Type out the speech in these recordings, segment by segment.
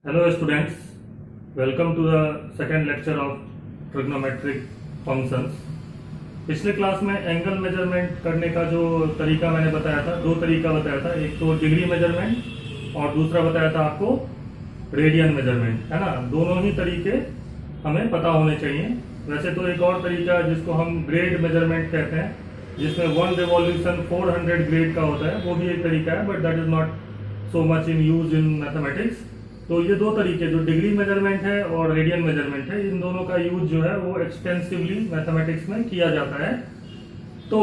Hello students, welcome to the second lecture of trigonometric functions। पिछले class में angle measurement करने का जो तरीका मैंने बताया था, दो तरीका बताया था, एक तो डिग्री मेजरमेंट और दूसरा बताया था आपको रेडियन मेजरमेंट, है ना। दोनों ही तरीके हमें पता होने चाहिए। वैसे तो एक और तरीका जिसको हम ग्रेड मेजरमेंट कहते हैं, जिसमें 1 रिवॉल्यूशन 400 ग्रेड का होता है, वो भी एक तरीका है, but that is not so much in use in mathematics. तो ये दो तरीके जो डिग्री मेजरमेंट है और रेडियन मेजरमेंट है, इन दोनों का यूज जो है वो एक्सटेंसिवली मैथमेटिक्स में किया जाता है। तो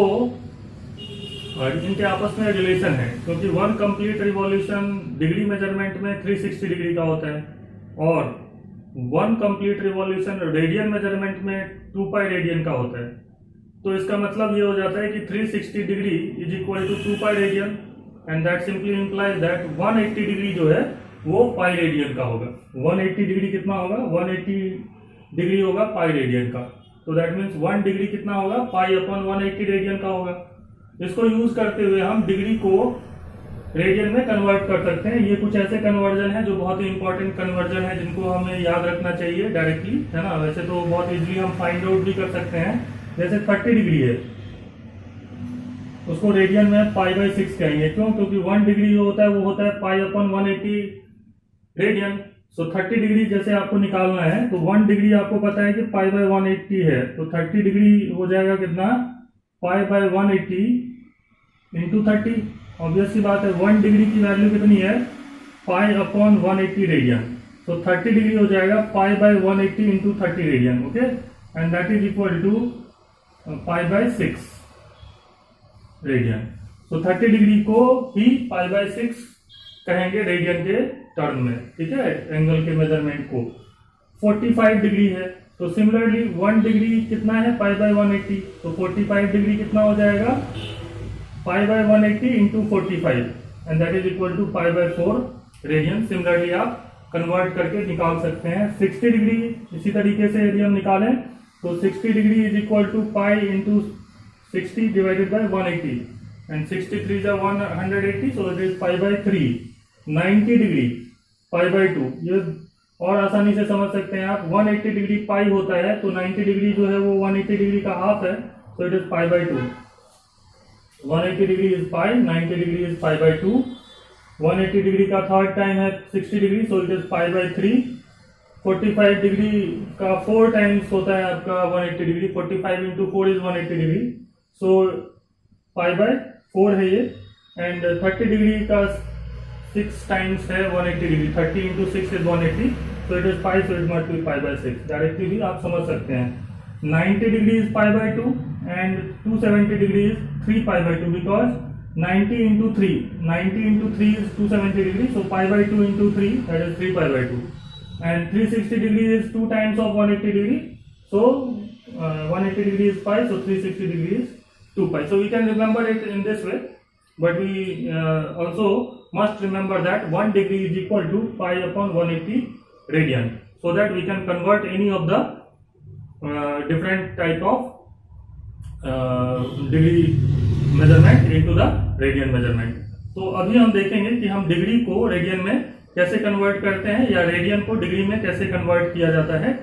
इनके आपस में रिलेशन है, क्योंकि 1 कंप्लीट रिवॉल्यूशन डिग्री मेजरमेंट में 360 डिग्री का होता है और 1 कंप्लीट रिवॉल्यूशन रेडियन मेजरमेंट में 2 पाई रेडियन का होता है। तो इसका मतलब ये हो जाता है कि 360 degree is equal to 2 pi radian, and that simply implies that 180 degree जो है वो पाई रेडियन का होगा। 180 डिग्री कितना होगा? 180 डिग्री होगा पाई रेडियन का। तो दैट मीन्स 1 डिग्री कितना होगा? पाई अपॉन 180 रेडियन का होगा। इसको यूज करते हुए हम डिग्री को रेडियन में कन्वर्ट कर सकते हैं। ये कुछ ऐसे कन्वर्जन है जो बहुत ही इंपॉर्टेंट कन्वर्जन है, जिनको हमें याद रखना चाहिए डायरेक्टली, है ना। वैसे तो बहुत इजीली हम फाइंड आउट भी कर सकते हैं। जैसे 30 डिग्री है, उसको रेडियन में पाई बाई 6 कहेंगे। क्यों? क्योंकि 1 डिग्री जो होता है वो होता है पाई अपॉन 180 रेडियन। सो 30 डिग्री जैसे आपको निकालना है, तो 1 डिग्री आपको पता है कि पाई बाय 180 है, तो 30 डिग्री हो जाएगा कितना? Pi by 180 into 30। ऑब्वियस सी बात है, 1 डिग्री की वैल्यू कितनी है? Pi upon 180 radian. तो 30 डिग्री हो जाएगा pi by 180 into 30 radian, okay, and that is equal to pi by 6 radian. तो 30 डिग्री को ही पाई बाय 6 कहेंगे रेडियन के टर्म में, ठीक है, एंगल के मेजरमेंट को। 45 डिग्री है, तो सिमिलरली 1 डिग्री कितना है? Pi by 180। तो 45 डिग्री कितना हो जाएगा? Pi by 180 into 45, and that is equal to pi by 4 radian. Similarly आप कन्वर्ट करके निकाल सकते हैं। 60 डिग्री इसी तरीके से यदि हम निकालें तो 60 degree is equal to pi into 60 divided by 180, and 63 is 180, so that is pi by 3। 90 degree pi by 2, ये और आसानी से समझ सकते हैं आप। 180 डिग्री पाई होता है, तो 90 डिग्री जो है वो 180 डिग्री का हाफ है, so it is pi by 2। 180 degree is pi, 90 degree is pi by 2। 180 degree का थर्ड टाइम है 60 degree, so it is pi by 3। 45 degree का 4 टाइम्स होता है आपका 180 degree, 45 into 4 is 180 degree, so pi by 4 है ये। And 30 degree का 6 times है 180 degree, 30 into 6 is 180, so it is pi, so it must be pi by 6। Directly भी आप समझ सकते हैं। 90 degree is pi by 2 and 270 degree is 3 pi by 2, because 90 into 3 is 270 degree, so pi by 2 into 3 that is 3 pi by 2, and 360 degree is 2 times of 180 degree, so 180 degree is pi, so 360 degree is 2 pi. So we can remember it in this way, but we also must remember that 1 degree is equal to pi upon 180 radian, so that we can convert any of the different type of degree measurement into the radian measurement. तो अभी हम देखेंगे कि हम degree को radian में कैसे convert करते हैं, या रेडियन को डिग्री में कैसे कन्वर्ट किया जाता है,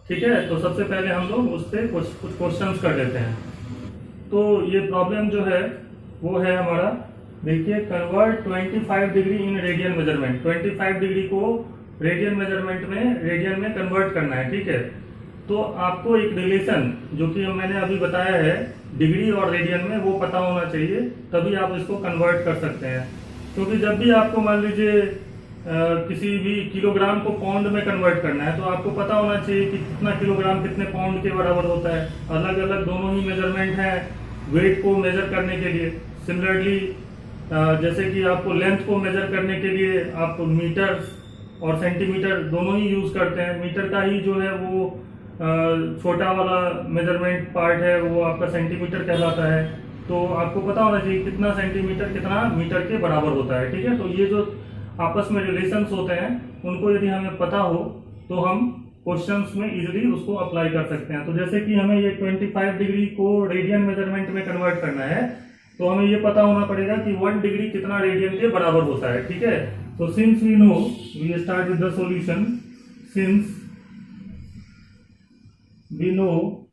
ठीक है। तो सबसे पहले हम लोग उस पर कुछ क्वेश्चंस कर लेते हैं। तो ये प्रॉब्लम जो है वो है हमारा, देखिए, convert 25 degree in radian measurement. 25 degree को रेडियन मेजरमेंट में, रेडियन में कन्वर्ट करना है, ठीक है। तो आपको एक रिलेशन जो कि मैंने अभी बताया है डिग्री और रेडियन में, वो पता होना चाहिए, तभी आप इसको कन्वर्ट कर सकते हैं। क्योंकि जब भी आपको मान लीजिए किसी भी किलोग्राम को पाउंड में कन्वर्ट करना है, तो आपको पता होना चाहिए कि कितना किलोग्राम कितने पाउंड के बराबर होता है। अलग अलग दोनों ही मेजरमेंट हैं वेट को मेजर करने के लिए। सिमिलरली जैसे कि आपको लेंथ को मेजर करने के लिए आप मीटर और सेंटीमीटर दोनों ही यूज करते हैं। मीटर का ही जो है वो छोटा वाला मेजरमेंट पार्ट है, वो आपका सेंटीमीटर कहलाता है। तो आपको पता होना चाहिए कितना सेंटीमीटर कितना मीटर के बराबर होता है, ठीक है। तो ये जो आपस में रिलेशंस होते हैं, उनको यदि हमें पता हो तो हम क्वेश्चंस में इजीली उसको अप्लाई कर सकते हैं। तो जैसे कि हमें ये 25 डिग्री को रेडियन मेजरमेंट में कन्वर्ट करना है, तो हमें ये पता होना पड़ेगा कि 1 डिग्री कितना रेडियन के बराबर होता है, ठीक है। So since we know, we start with the solution. Since we know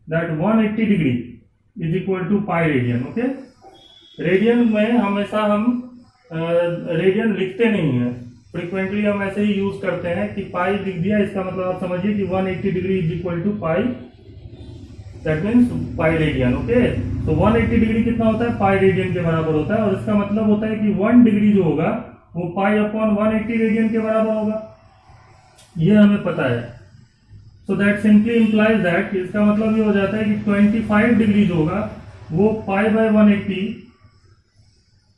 that 180 degree is equal to pi radian. Okay, radian में हमेशा हम रेडियन लिखते नहीं है, फ्रिक्वेंटली हम ऐसे ही यूज करते हैं कि पाई लिख दिया, इसका मतलब आप समझिए कि 180 degree is equal to pi, that means pi radian. Okay, तो 180 डिग्री कितना होता है, पाई रेडियन के बराबर होता है, और इसका मतलब होता है कि 1 डिग्री जो होगा वो पाई अपॉन 180 रेडियन के बराबर होगा, ये हमें पता है. So that simply implies that, इसका मतलब ये हो जाता है कि 25 डिग्री जो होगा वो पाई बाय 180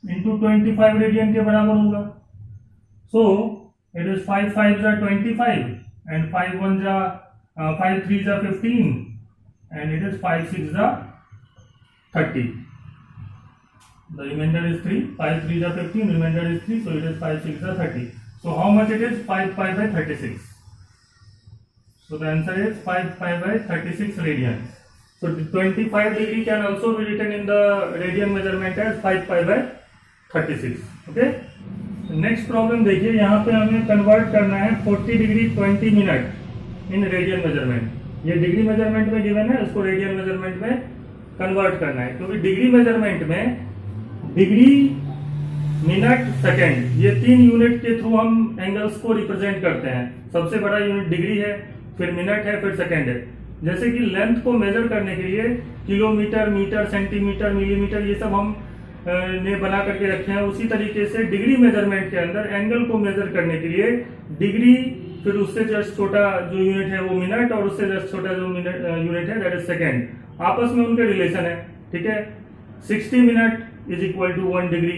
इंटू 25 रेडियन के बराबर होगा. सो इट इज 5 5 जा 25 एंड 5 1 जा 5 3 जा 15 and it is 5 6 जा 30. The remainder is 3. 5 3 जा 15, remainder is 3, so it is 5 6 जा 30. So how much it is? 5 pi by 36. So the answer is 5 pi by 36 radian. So 25 degree can also be written in the radian measurement as 5 pi by 36. Okay. Next problem देखिए, यहाँ पे हमें convert करना है 40 degree 20 minute in radian measurement. ये degree measurement में given है, इसको रेडियन मेजरमेंट में कन्वर्ट करना है, क्योंकि डिग्री मेजरमेंट में डिग्री, मिनट, सेकेंड, ये 3 यूनिट के थ्रू हम एंगल्स को रिप्रेजेंट करते हैं. सबसे बड़ा यूनिट डिग्री है, फिर मिनट है, फिर सेकेंड है. जैसे कि लेंथ को मेजर करने के लिए किलोमीटर, मीटर, सेंटीमीटर, मिलीमीटर, ये सब हम ने बना करके रखे हैं, उसी तरीके से डिग्री मेजरमेंट के अंदर एंगल को मेजर करने के लिए डिग्री, फिर उससे जस्ट छोटा जो यूनिट है वो मिनट, और उससे जस्ट छोटा जो यूनिट है दैट इज सेकेंड. आपस में उनके रिलेशन है. ठीक है, 60 minute is equal to 1 degree,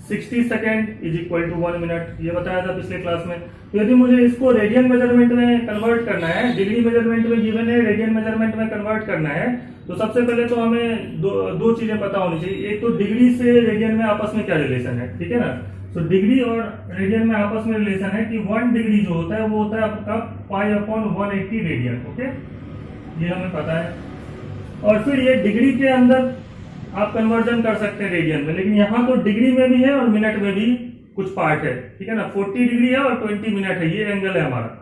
60 second is equal to 1 minute, ये बताया था पिछले क्लास में. तो यदि मुझे इसको रेडियन मेजरमेंट में कन्वर्ट करना है, डिग्री मेजरमेंट में गिवन है, रेडियन मेजरमेंट में कन्वर्ट करना है, तो सबसे पहले तो हमें दो चीजें पता होनी चाहिए. एक तो डिग्री से रेडियन में आपस में क्या रिलेशन है. ठीक है ना. तो डिग्री और रेडियन में आपस में रिलेशन है कि 1 डिग्री जो होता है वो होता है आपका पाई अपॉन 180 रेडियन. ओके, ये हमें पता है. और फिर ये डिग्री के अंदर आप कन्वर्जन कर सकते हैं रेडियन में, लेकिन यहाँ तो डिग्री में भी है और मिनट में भी कुछ पार्ट है. ठीक है ना. 40 डिग्री है और 20 मिनट है, ये एंगल है हमारा.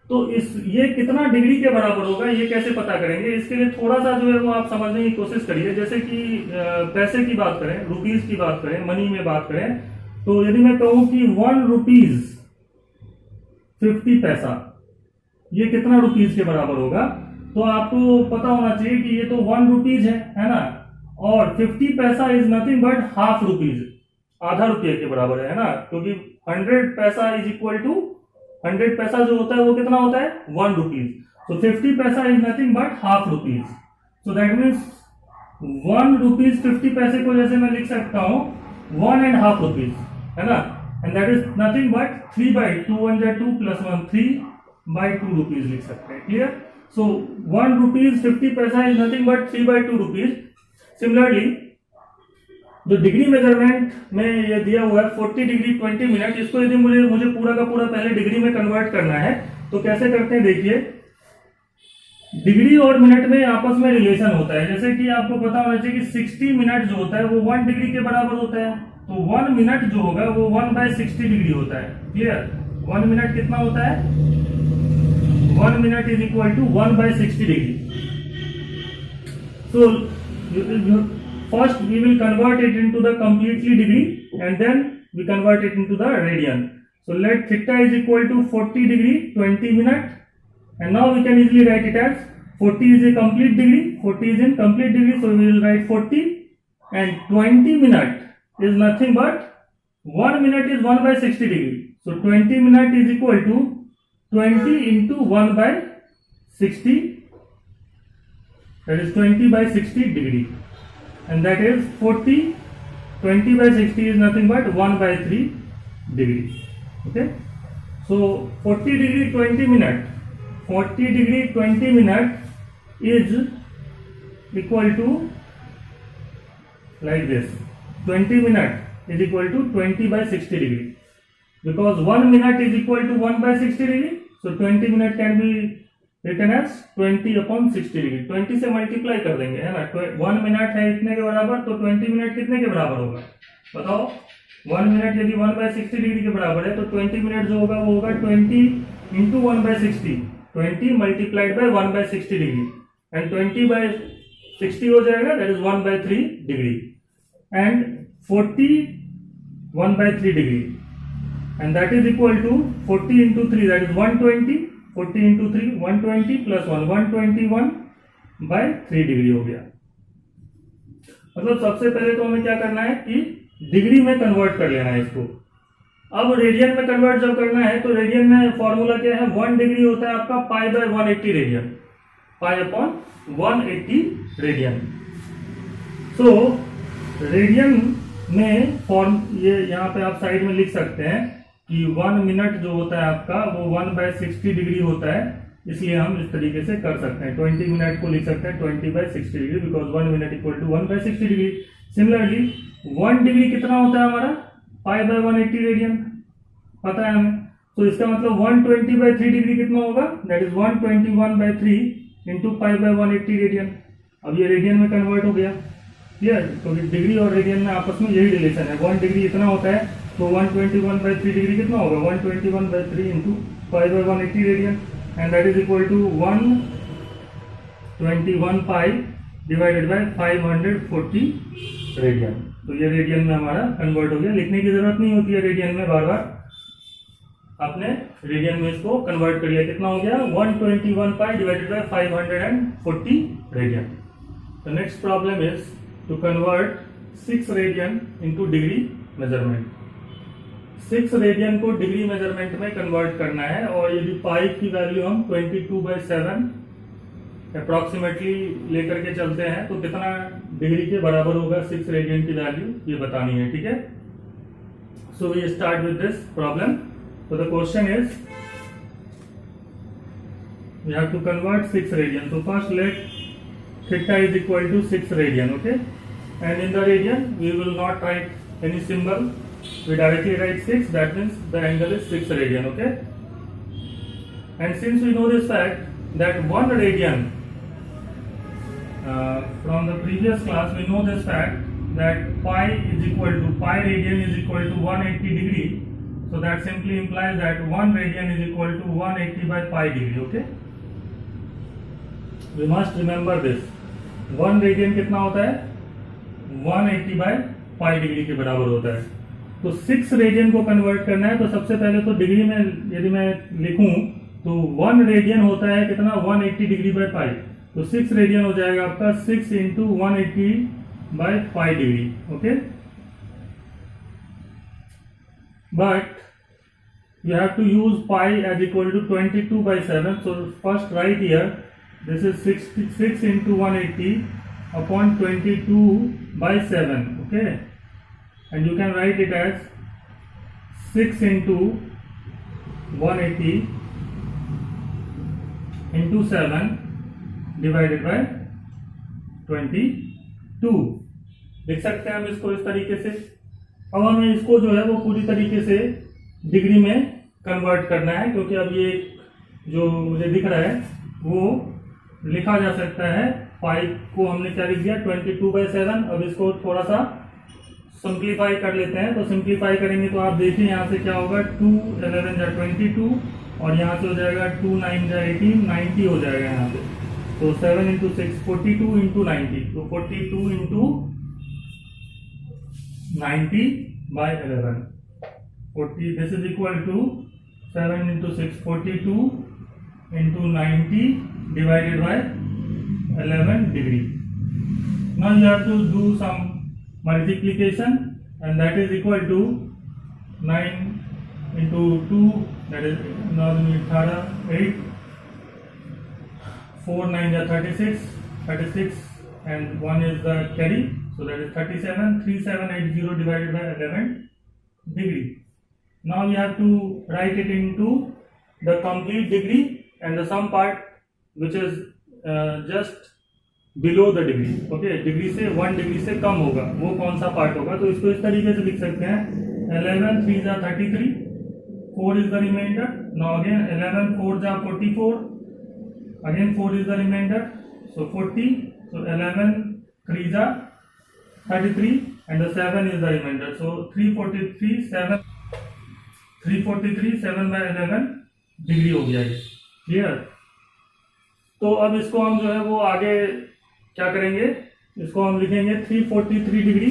तो ये कितना डिग्री के बराबर होगा, ये कैसे पता करेंगे, इसके लिए थोड़ा सा जो है वो आप समझने की कोशिश करिए. जैसे कि पैसे की बात करें, रुपीज की बात करें, मनी में बात करें, तो यदि मैं कहूं कि 1 रुपीज 50 पैसा, ये कितना रुपीज के बराबर होगा, तो आपको पता होना चाहिए कि ये तो 1 रुपीज है ना, और 50 पैसा is nothing but half rupees, आधा रुपये के बराबर है ना, क्योंकि 100 पैसा इज इक्वल टू 100 पैसा जो होता है वो कितना होता है 1 रुपीज. तो 50 पैसा is nothing but half rupees. So that means 1 rupees 50 पैसे को जैसे मैं लिख सकता हूं 1.5 रुपीज, है ना, and that is nothing but 3 by 2 1 जा 2 प्लस 1 3 बाई 2 रुपीज लिख सकते हैं. क्लियर. सो 1 रुपीज 50 पैसा is nothing but 3 by 2 rupees. Similarly जो डिग्री मेजरमेंट में ये दिया हुआ है 40 डिग्री 20 मिनट, इसको यदि मुझे पूरा का पूरा पहले डिग्री में कन्वर्ट करना है तो कैसे करते हैं. देखिए, डिग्री और मिनट में आपस में रिलेशन होता है. जैसे कि आपको पता होना चाहिए कि 60 मिनट जो होता है वो 1 डिग्री के बराबर होता है, तो 1 मिनट जो होगा वो 1/60 डिग्री होता है. क्लियर. 1 मिनट कितना होता है, 1 minute is equal to 1/60 degree. So first we will convert it into the completely degree and then we convert it into the radian. So let theta is equal to 40 degree 20 minute, and now we can easily write it as 40 is a complete degree, 40 is in complete degree, so we will write 40, and 20 minute is nothing but 1 minute is 1/60 degree, so 20 minute is equal to 20 into 1/60, that is 20/60 degree, and that is 40. 20/60 is nothing but 1/3 degree. Okay, so 40 degree 20 minute, 40 degree 20 minute is equal to like this. 20 minute is equal to 20/60 degree, because 1 minute is equal to 1/60 degree, so 20 minute can be written as 20/60 degree. 20 से multiply कर देंगे, है ना। 1 minute है इतने के बराबर, तो 20 मिनट कितने के बराबर होगा बताओ। 1 मिनट यदि 1/60 डिग्री के बराबर है तो 20 मिनट जो होगा वो होगा 20 into 1/60, 20 multiplied by 1/60 degree, and 20/60 हो जाएगा, that is 1/3 degree, and 40 1/3 degree, and that is equal to 40 into 3, that is 120, 40 into 3 120 plus 1 121/3 degree हो गया। मतलब सबसे पहले तो हमें क्या करना है कि डिग्री में कन्वर्ट कर लेना है इसको। अब रेडियन में कन्वर्ट जब करना है तो रेडियन में फॉर्मूला क्या है, 1 डिग्री होता है आपका π/180 रेडियन, π/180 रेडियन। सो रेडियन में फॉर्म ये यहाँ पे आप साइड में लिख सकते हैं कि 1 मिनट जो होता है आपका वो 1/60 डिग्री होता है, इसलिए हम इस तरीके से कर सकते हैं। 20 मिनट को लिख सकते हैं 20/60 degree, because 1 minute equal to 1/60 degree. Similarly 1 degree कितना होता है हमारा, π/180 रेडियन पता है हमें, तो इसका मतलब 120/3 डिग्री कितना होगा, दैट इज 121/3 इंटू π/180 रेडियन। अब ये रेडियन में कन्वर्ट हो गया, क्लियर। तो डिग्री और रेडियन में आपस में यही रिलेशन है। 1 डिग्री इतना होता है तो 121/3 डिग्री कितना होगा, 121/3 into π/180 radian, and that is equal to 121 pi divided by 540 radian. तो ये रेडियन में हमारा कन्वर्ट हो गया। लिखने की जरूरत नहीं होती है रेडियन में, बार बार आपने रेडियन में इसको कन्वर्ट कर लिया। कितना हो गया, 121 pi divided by 540 radian. The next problem is to convert 6 radian into degree measurement. 6 radian को डिग्री मेजरमेंट में कन्वर्ट करना है, और यदि पाई की वैल्यू हम 22/7 अप्रोक्सीमेटली लेकर के चलते हैं तो कितना डिग्री के बराबर होगा 6 रेडियन की वैल्यू, ये बतानी है, ठीक है। So we start with this problem. So the question is, we have to convert 6 radian. So first let theta is equal to 6 radian, okay? And in the radian, we will not write any symbol. We directly write 6. That means the angle is 6 radian, okay? And since we know this fact that 1 radian, from the previous class, we know this fact that pi radian is equal to 180 degree. So that simply implies that 1 radian is equal to 180 by pi degree, okay? We must remember this. 1 radian कितना होता है, 180 by pi degree के बराबर होता है। तो 6 radian को convert करना है, तो सबसे पहले तो डिग्री में यदि मैं लिखूं तो 1 रेडियन होता है कितना, 180 डिग्री बाय पाई। तो 6 रेडियन हो जाएगा आपका 6 into 180 by pi degree, okay. But you have to use pi as equal to 22/7. So first write here, this is 6 into 180 upon 22/7, okay. And you can write it as 6 into 180 into 7 divided by 22। लिख सकते हैं हम इसको इस तरीके से। अब हमें इसको जो है वो पूरी तरीके से डिग्री में कन्वर्ट करना है, क्योंकि अब ये जो मुझे दिख रहा है वो लिखा जा सकता है। पाई को हमने क्या लिख दिया, 22/7। अब इसको थोड़ा सा सिंप्लीफाई कर लेते हैं। तो सिंप्लीफाई करेंगे तो आप देखिए यहाँ से क्या होगा, 2 11 जा 22, और यहाँ से हो जाएगा 2 9 जा 18, 90 हो जाएगा यहाँ से। तो 7 इंटू 6 42 इंटू 90, तो 42 into 90 by 11, 40, this is equal to 7 into 6 42 into 90 divided by 11 degree. Now you have to do some multiplication, and that is equal to 9 into 2, that is 8, 4 9 is 36, and 1 is the carry. So that is 37, 3780 divided by 11 degree. Now we have to write it into the complete degree and the some part which is just below the degree. Okay, degree से 1 degree से कम होगा, वो कौन सा part होगा। तो इसको इस तरीके से लिख सकते हैं, 11 3 जा 33, 4 is the remainder. Now again 11 4 जा 44, again 4 is the remainder, so 40, so 11 3 are 33 and the 7 is the remainder, so 343 7 by 11 degree हो गया है। क्लियर? तो अब इसको हम जो है वो आगे क्या करेंगे, इसको हम लिखेंगे 343 डिग्री,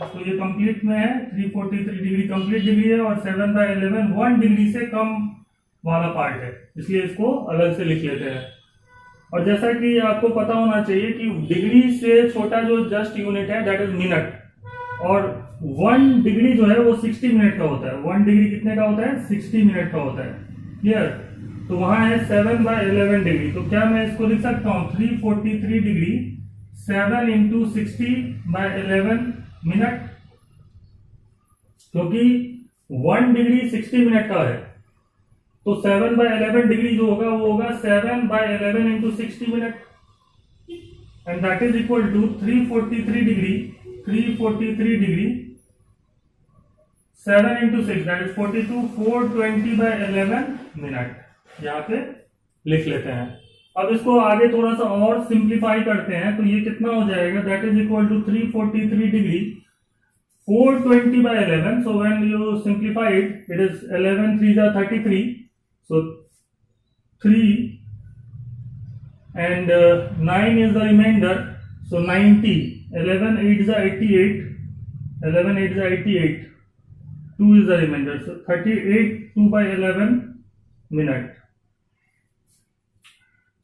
तो ये कंप्लीट में है, 343 डिग्री कंप्लीट डिग्री है और 7 बाय 11 1 डिग्री से कम वाला पार्ट है, इसलिए इसको अलग से लिख लेते हैं। और जैसा कि आपको पता होना चाहिए कि डिग्री से छोटा जो जस्ट यूनिट है दैट इज मिनट, और 1 डिग्री जो है वो 60 मिनट का होता है। 1 डिग्री कितने का होता है? 60 मिनट का होता है। क्लियर? तो वहां है 7 बाय 11 डिग्री, तो क्या मैं इसको लिख सकता हूं 343 डिग्री 7 इंटू 60 बाय 11 मिनट, क्योंकि 1 डिग्री 60 मिनट का है, तो 7 बाय 11 डिग्री जो होगा वो होगा 7 by 11 into 60 minute, and that is equal to 343 degree 7 into 6 that is 42 420 by 11 minute, यहाँ पे लिख लेते हैं। अब इसको आगे थोड़ा सा और सिंप्लीफाई करते हैं, तो ये कितना हो जाएगा, that is equal to 343 degree 420 by 11, so when you simplify it is 11 3s are 33, so 3 and 9 is the remainder, so 90, 11 8s are 88, 11 8s are 88, 2 is the remainder, so 38 2 by 11 minute.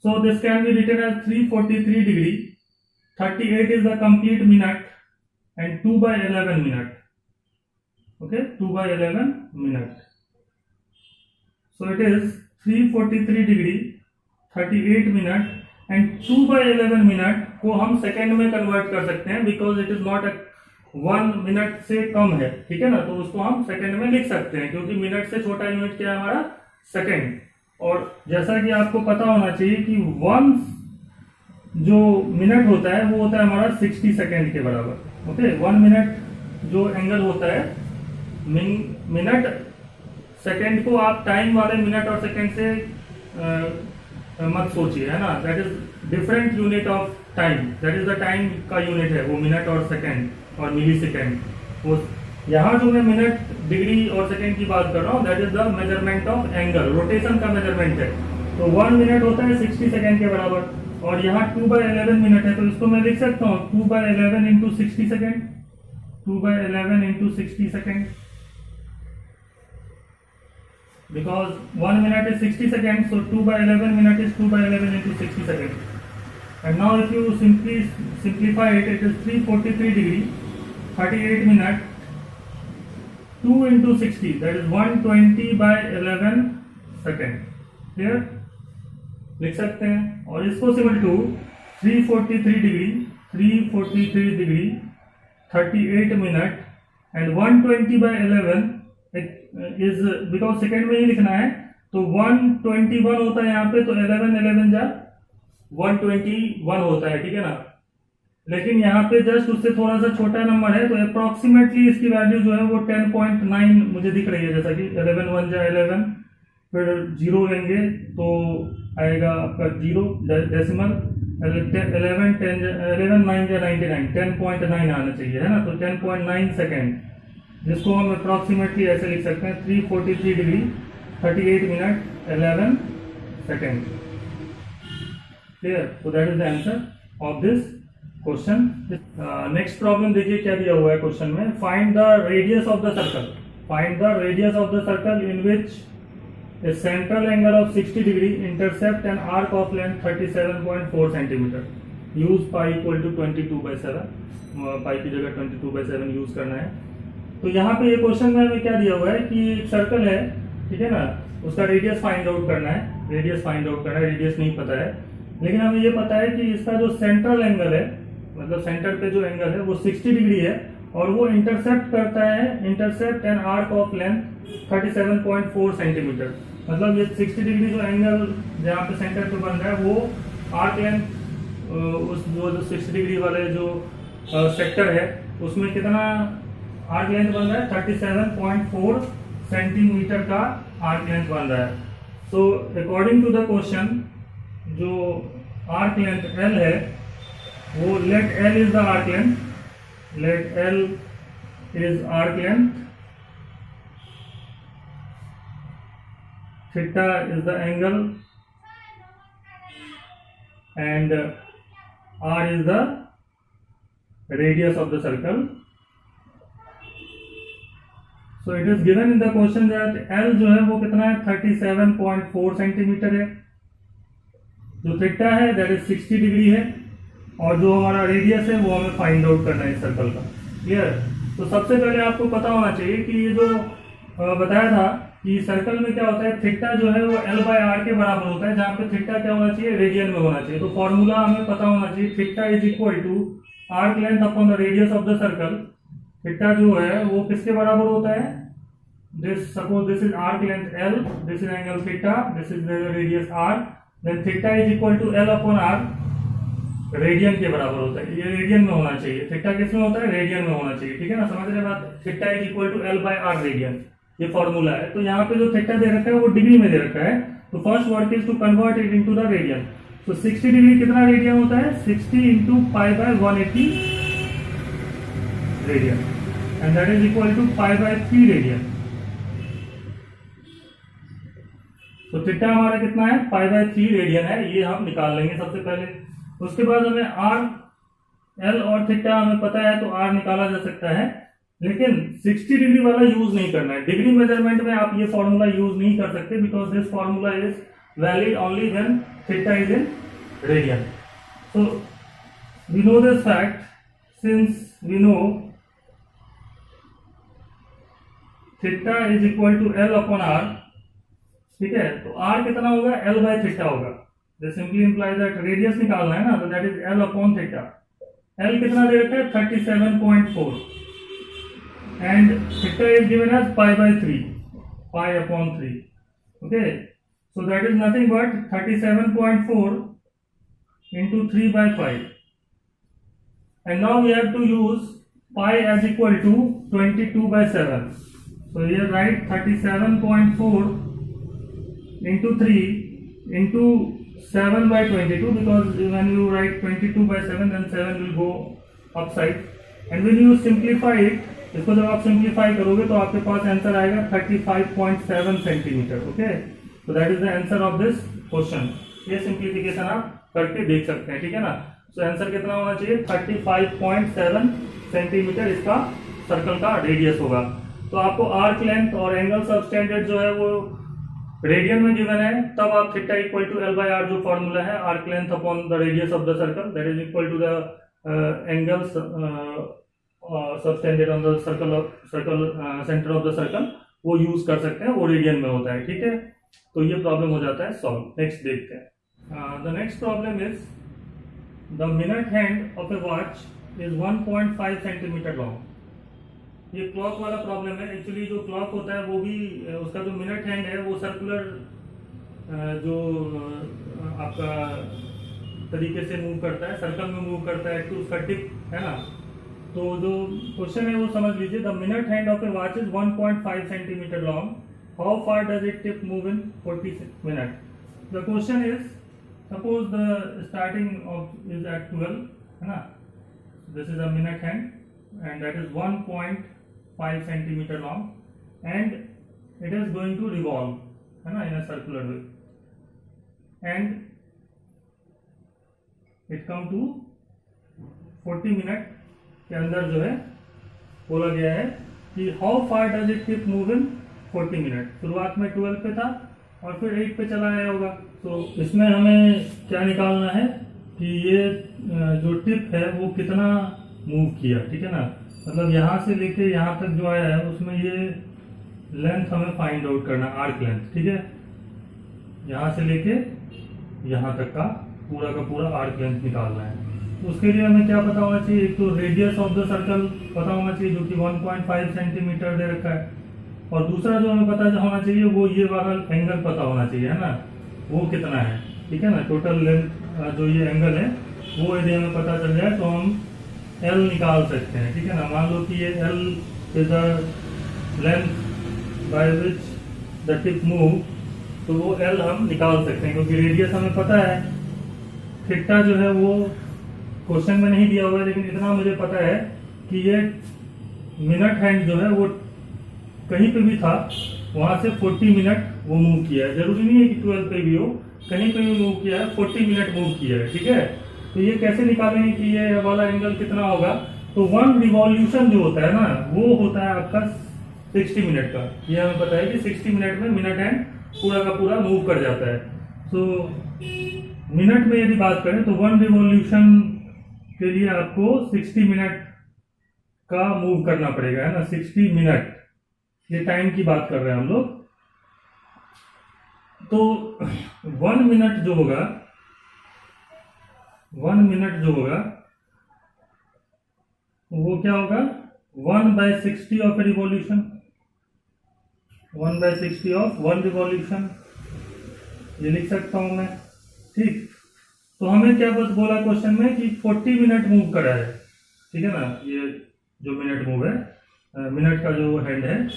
So this can be written as 343 degree, 38 is the complete minute and 2 by 11 minute. Okay, 2 by 11 minute. So it is 343 degree 38 minute and 2 by 11 minute को हम second में convert कर सकते हैं, because it is not 1 minute से कम है, ठीक है ना, तो उसको हम सेकेंड में लिख सकते हैं, क्योंकि मिनट से छोटा यूनिट क्या है हमारा, सेकेंड। और जैसा कि आपको पता होना चाहिए कि 1 जो मिनट होता है वो होता है हमारा 60 सेकेंड के बराबर। ओके, 1 मिनट जो एंगल होता है, मिनट सेकेंड को आप टाइम वाले मिनट और सेकेंड से मत सोचिए, है ना, that is different unit of time, that is the time का यूनिट है वो मिनट और सेकेंड और मिली सेकेंड। वो यहाँ जो मैं मिनट डिग्री और सेकेंड की बात कर रहा हूँ that is the measurement of angle, rotation का मेजरमेंट है। तो 1 मिनट होता है 60 सेकेंड के बराबर, और यहाँ 2 by 11 मिनट है, तो इसको मैं लिख सकता हूँ 2 by 11 into 60 second, 2 by 11 into 60 second, because 1 minute is 60 seconds, so 2 by 11 minute is 2 by 11 into 60 seconds. And now if you simplify it, it is 343 degree 38 minute 2 into 60, that is 120 by 11 second. Clear? लिख सकते हैं। और इसको similar to 343 degree 38 minute and 120 by 11 is, because second में ही लिखना है, तो 121 होता है यहाँ पे, तो 11 जा 121 होता है, ठीक है ना। लेकिन यहाँ पे जस्ट उससे थोड़ा सा छोटा नंबर है, तो अप्रोक्सीमेटली इसकी वैल्यू जो है वो 10.9 मुझे दिख रही है, जैसा कि 11 1 जा 11, फिर 0 लेंगे तो आएगा आपका 0 डेसिमल, 11 9 जा 99, 10.9 आना चाहिए, है ना, तो 10.9 सेकेंड, जिसको हम अप्रोक्सीमेटली ऐसे लिख सकते हैं 343 डिग्री 38 मिनट 11 सेकेंड। क्लियर? तो that is the answer of this question. Next problem देखिए क्या दिया हुआ है क्वेश्चन में, find the radius of the circle, find the radius of the circle in which a central angle of 60 degree intercept an arc of length 37.4 centimeter, use pi equal to 22/7, पाई की जगह 22/7 use करना है। तो यहाँ पे ये question में हमें क्या दिया हुआ है कि एक सर्कल है, ठीक है ना, उसका रेडियस फाइंड आउट करना है, रेडियस फाइंड आउट करना है, रेडियस नहीं पता है, लेकिन हमें ये पता है कि इसका जो सेंट्रल एंगल है, मतलब सेंटर पे जो एंगल है वो 60 डिग्री है, और वो इंटरसेप्ट करता है, intercept an arc of length 37.4 centimetre, मतलब ये 60 डिग्री जो एंगल जहाँ पे सेंटर पे बन रहा है वो आर्क लेंथ उस जो 60 डिग्री वाले जो सेक्टर है उसमें कितना आर्क लेंथ बन रहा है, 37.4 सेंटीमीटर का आर्क लेंथ बन रहा है। So according to the question जो आर्क लेंथ L है वो let L is the arc length, let L is arc length, theta is the angle and R is the radius of the circle. So it is given in the question that L जो है वो कितना है 37.4 centimetre है, जो theta है that is 60 degree है, और जो हमारा रेडियस है वो हमें फाइंड आउट करना है सर्कल का। क्लियर? तो सबसे पहले आपको पता होना चाहिए कि ये जो बताया था कि सर्कल में क्या होता है, थीटा जो है वो L/R के बराबर होता है, जहाँ पे थीटा क्या होना चाहिए, रेडियन में होना चाहिए। तो फॉर्मूला हमें पता होना चाहिए, theta is equal to arc length upon the radius of the circle. Theta जो है वो किसके बराबर होता है, this suppose this is arc length L, this is angle theta, this is the radius R, then theta is equal to L upon R, radian के बराबर होता है। ये रेडियन में होना चाहिए, थीटा किस में होता है, रेडियन में होना चाहिए। ठीक है ना, समझ रहे बात? Theta is equal to L/R radian, ये फॉर्मूला है। तो यहाँ पे जो थीटा दे रखा है वो डिग्री में दे रखा है, तो first work is to convert it into the radian. तो 60 डिग्री कितना रेडियन होता है, 60 into π/180 radian, and that is equal to π/3 radian. तो थीटा हमारा कितना है, π/3 रेडियन है, ये हम निकाल लेंगे सबसे पहले। उसके बाद हमें R, L और थीटा हमें पता है, तो R निकाला जा सकता है, लेकिन 60 डिग्री वाला यूज नहीं करना है। डिग्री मेजरमेंट में आप ये फॉर्मूला यूज नहीं कर सकते, because this formula is valid only when theta is in radian. So we know this fact, since we know theta is equal to L upon R। ठीक है, तो R कितना होगा, L/थीटा होगा। This simply implies that radius निकालना है ना, तो that is L upon theta. L कितना दे रखा है, 37.4, and theta is given as π/3, pi upon 3. Okay, so that is nothing but 37.4 into 3/5, and now we have to use pi as equal to 22/7. So here write 37.4 into 3 into 7/22, because when you write 22/7 then 7 will go upside, and when you simplify it, इसको जब आप simplify करोगे तो आपके पास answer आएगा 35.7 centimetre. Okay, तो that is the answer of this question. ये simplification आप करके देख सकते हैं। ठीक है ना, तो आंसर कितना होना चाहिए, 35.7 सेंटीमीटर इसका सर्कल का रेडियस होगा। तो आपको आर्क लेंथ और एंगल सबटेंडेड जो है वो रेडियन में गिवन है, तब आप थीटा इक्वल टू L/R जो फॉर्मूला है, arc length upon the radius of the circle, that is equal to the angle subtended on the circle centre of the circle, वो यूज कर सकते हैं, वो रेडियन में होता है। ठीक है, तो ये प्रॉब्लम हो जाता है सॉल्व। नेक्स्ट देखते हैं। The next problem is the minute hand of a watch is 1.5 centimetre long. ये क्लॉक वाला प्रॉब्लम है। एक्चुअली जो क्लॉक होता है वो भी, उसका जो मिनट हैंड है वो सर्कुलर जो आपका तरीके से मूव करता है, सर्कल में मूव करता है, तो उसका टिप है ना। तो जो क्वेश्चन है वो समझ लीजिए, the minute hand of a watch is 1.5 centimetre long, how far does it tip move in 40 minute. The question is, suppose the starting of is at 12 है ना, this is a minute hand and that is 1.5 centimetre long and it is going to revolve है ना in a circular way, and it come to 40 minute के अंदर जो है बोला गया है कि how far does it tip move in 40 minute. शुरुआत में 12 पे था और फिर 8 पे चला आया होगा। तो इसमें हमें क्या निकालना है कि ये जो टिप है वो कितना मूव किया। ठीक है ना, मतलब यहाँ से लेके यहाँ तक जो आया है उसमें ये लेंथ हमें फाइंड आउट करना, आर्क लेंथ। ठीक है, यहाँ से लेके यहाँ तक का पूरा आर्क लेंथ निकालना है। तो उसके लिए हमें क्या पता होना चाहिए, एक तो रेडियस ऑफ द सर्कल पता होना चाहिए जो कि 1.5 सेंटीमीटर दे रखा है, और दूसरा जो हमें पता होना चाहिए वो ये वाला एंगल पता होना चाहिए है ना, वो कितना है। ठीक है ना, टोटल लेंथ जो ये एंगल है वो यदि हमें पता चल जाए तो हम L निकाल सकते हैं। ठीक है ना, मान लो कि ये L is the length by which the tip move तो वो एल हम निकाल सकते हैं, क्योंकि रेडियस हमें पता है। थीटा जो है वो क्वेश्चन में नहीं दिया हुआ है, लेकिन इतना मुझे पता है कि ये मिनट हैंड जो है वो कहीं पे भी था, वहां से 40 मिनट वो मूव किया है। जरूरी नहीं है कि 12 पे भी हो, कहीं पे भी मूव किया है, 40 मिनट मूव किया है, ठीक है। तो ये कैसे निकालेंगे कि ये वाला एंगल कितना होगा? तो 1 रिवॉल्यूशन जो होता है ना, वो होता है आपका 60 मिनट का। ये हमें पता है कि 60 मिनट में मिनट हैंड पूरा का पूरा मूव कर जाता है। तो मिनट में यदि बात करें तो 1 रिवॉल्यूशन के लिए आपको 60 मिनट का मूव करना पड़ेगा, है ना। 60 मिनट, ये टाइम की बात कर रहे हैं हम लोग। तो 1 मिनट जो होगा, 1 मिनट जो होगा वो क्या होगा? 1/60 of A revolution, 1/60 of 1 revolution, ये लिख सकता हूं मैं, ठीक। तो हमें क्या बस बोला क्वेश्चन में कि 40 मिनट मूव करा है, ठीक है ना। ये जो मिनट मूव है, मिनट का जो हैंड है,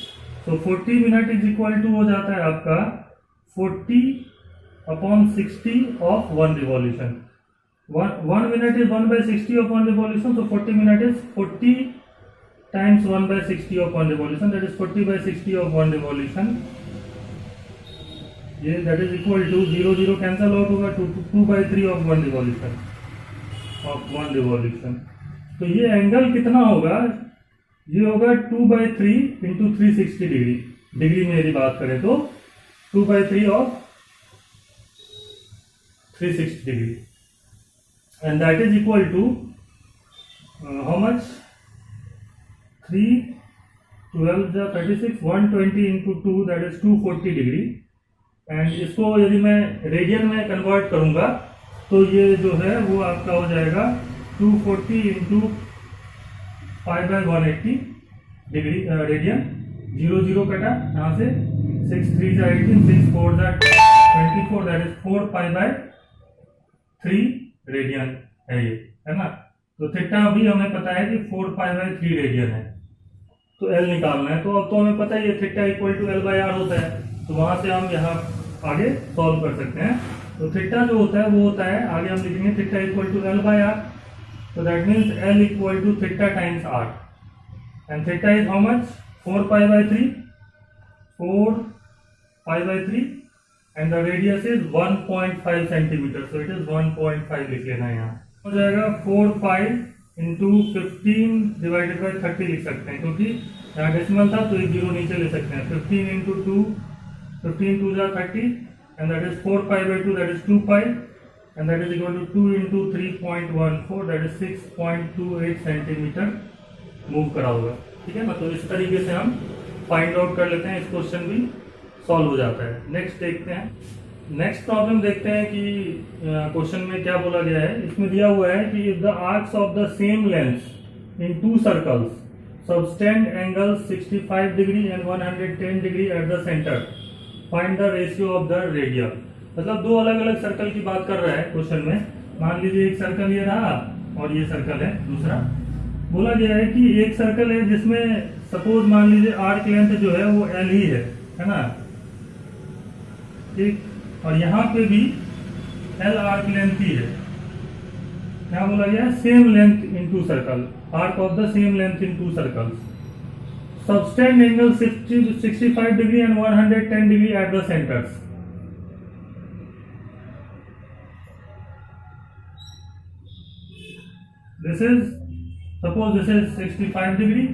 तो 40 मिनट इज इक्वल टू हो जाता है आपका 40/60 of 1 revolution. 1 minute is 1/60 of 1 revolution, तो 40 minute is 40 times 1/60 of 1 revolution, that is 40/60 of 1 revolution. ये that is equal to 0 cancel out होगा, 2/3 ऑफ 1 रिवॉल्यूशन, ऑफ 1 रिवॉल्यूशन। तो ये एंगल कितना होगा? ये होगा 2/3 इंटू 360 डिग्री। डिग्री में यदि बात करें तो 2/3 of 360 degree, and that is equal to how much? 3 12 36 120 into 2, that is 240 degree. And इसको यदि मैं रेडियन में कन्वर्ट करूंगा तो ये जो है वो आपका हो जाएगा 240 इंटू π/180 डिग्री रेडियन। 0 कटा यहाँ से, 6 3 18, 6 4 24, दैट इज 4π/3 रेडियन है ये, है ना। तो थीटा भी हमें पता है कि 4π/3 रेडियन है, तो एल निकालना है। तो अब तो हमें पता है ये थीटा इक्वल टू L/R होता है, तो वहां से हम यहाँ आगे सॉल्व कर सकते हैं। तो थीटा जो होता है वो होता है, आगे हम लिखेंगे theta equal to L/R, so that means L equal to theta times R, and theta is how much? 4π/3, 4π/3, and the radius is 1.5 centimeter, so it is 1.5 लिख लेना है। यहाँ हो जाएगा 4π इंटू 15 डिवाइडेड बाई 30 लिख सकते हैं, क्योंकि यहाँ डेसिमल था तो एक जीरो नीचे ले सकते हैं। 15 इंटू 2, 15 2 जा 30, and that is 4π/2, that is 2π, and that is equal to 2 into 3.14, that is 6.28 centimetre move करा होगा, ठीक है ना। तो इस तरीके से हम फाइंड आउट कर लेते हैं, इस क्वेश्चन भी सॉल्व हो जाता है। नेक्स्ट देखते हैं, नेक्स्ट प्रॉब्लम देखते हैं कि क्वेश्चन में क्या बोला गया है। इसमें दिया हुआ है कि if the arcs of the same length in 2 circles subtend angle 65 degree and 110 degree at the centre, find the ratio of the radian. मतलब 2 अलग अलग सर्कल की बात कर रहा है क्वेश्चन में। मान लीजिए एक सर्कल ये रहा और ये सर्कल है दूसरा। बोला गया है कि एक सर्कल है जिसमें सपोज मान लीजिए आर्क लेंथ जो है वो L ही है ना, ठीक। और यहाँ पे भी L आर्क लेंथ ही है। क्या बोला गया है? Same length in 2 circle, arc of the same length in 2 circles, subtend angle 65 degree and 110 degree at the centres. This is, suppose this is 65 degree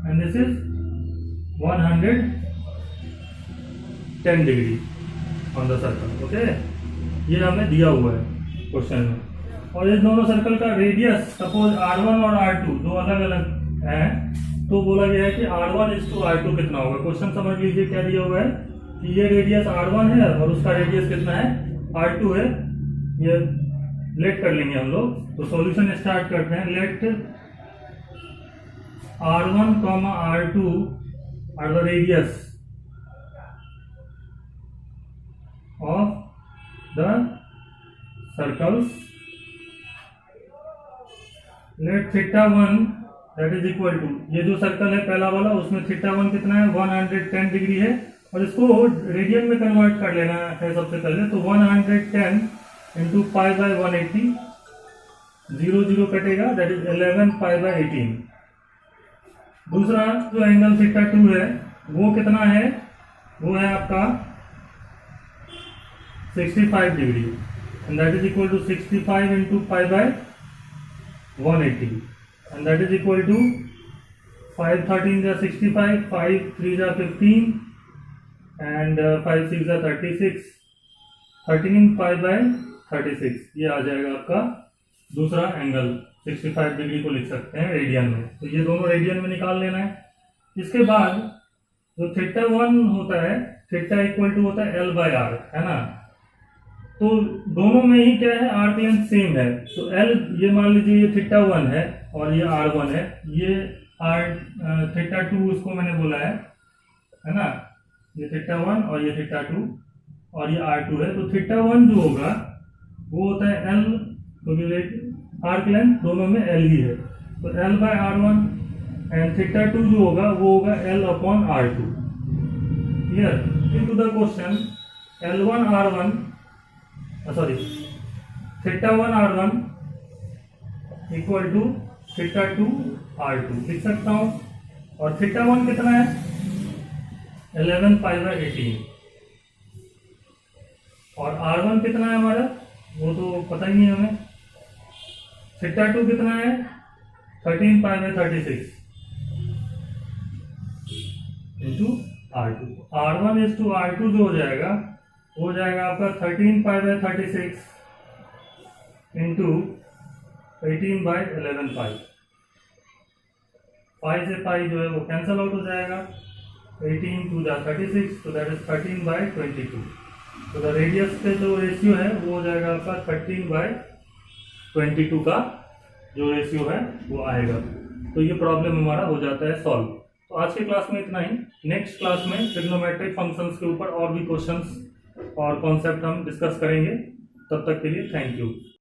and this is 110 degree on the circle, okay? ये हमें दिया हुआ है question में। और इस दोनों circle का रेडियस सपोज R1 और R2 दो अलग अलग हैं, तो बोला गया है कि R1:R2 कितना होगा। क्वेश्चन समझ लीजिए क्या दिया हुआ है कि ये रेडियस R1 है और उसका रेडियस कितना है? R2 है। ये लेट कर लेंगे हम लोग, तो सॉल्यूशन स्टार्ट करते हैं। Let R1, R2 are the radius of the circles. Let θ1 that is equal to, ये जो सर्कल है पहला वाला उसमें θ1 कितना है? 110 डिग्री है, और इसको रेडियन में कन्वर्ट कर लेना है सबसे पहले। तो 110 इंटू पाई बाय 180, 0 कटेगा, दैट इज 11 पाई बाय 18। दूसरा जो एंगल थीटा 2 है वो कितना है, वो है आपका 65 degree, and that is equal to 65 into pi by 180, and that is equal to 5 13 जा 65, 5 3 जा 15, एंड 5 6 जा 36, 13 पाई बाय 36। ये आ जाएगा आपका दूसरा एंगल। 65 डिग्री को लिख सकते हैं रेडियन में। तो ये दोनों रेडियन में निकाल लेना है। इसके बाद जो थीटा 1 होता है, थीटा इक्वल टू होता है L बाय आर, है ना। तो दोनों में ही क्या है, आर्क लेंथ सेम है। तो L, ये मान लीजिए ये थीटा 1 है और ये R1 है, ये थीटा 2 इसको मैंने बोला है ना। ये थीटा 1 और ये थीटा 2 और ये R2 है। तो थीटा 1 जो होगा वो होता है L, क्योंकि आर्क लेंथ दोनों में L ही है, तो L bye R1, and theta 2 जो होगा वो होगा L upon R2। Clear? Into the question L1 R1, sorry, theta 1 R1 equal to theta 2 R2 लिख सकता हूं। और थीटा 1 कितना है, 11 पाई बाय 18, और R1 कितना है हमारा, वो तो पता ही नहीं हमें। थीटा 2 कितना है, 13 pi by 36 into R2। R1 is to R2 जो हो जाएगा वो हो जाएगा आपका 13 pi by 36 into 18 by 11 pi. Pi से पाई जो है वो कैंसल आउट हो जाएगा, 18 2 जा 36, तो दैट इज 13 बाय 22। तो द रेडियस पे जो रेशियो है वो हो जाएगा आपका 13 बाय 22 का जो रेशियो है वो आएगा। तो ये प्रॉब्लम हमारा हो जाता है सॉल्व। तो आज के क्लास में इतना ही। नेक्स्ट क्लास में ट्रिग्नोमेट्रिक फंक्शंस के ऊपर और भी क्वेश्चंस और कॉन्सेप्ट हम डिस्कस करेंगे। तब तक के लिए थैंक यू।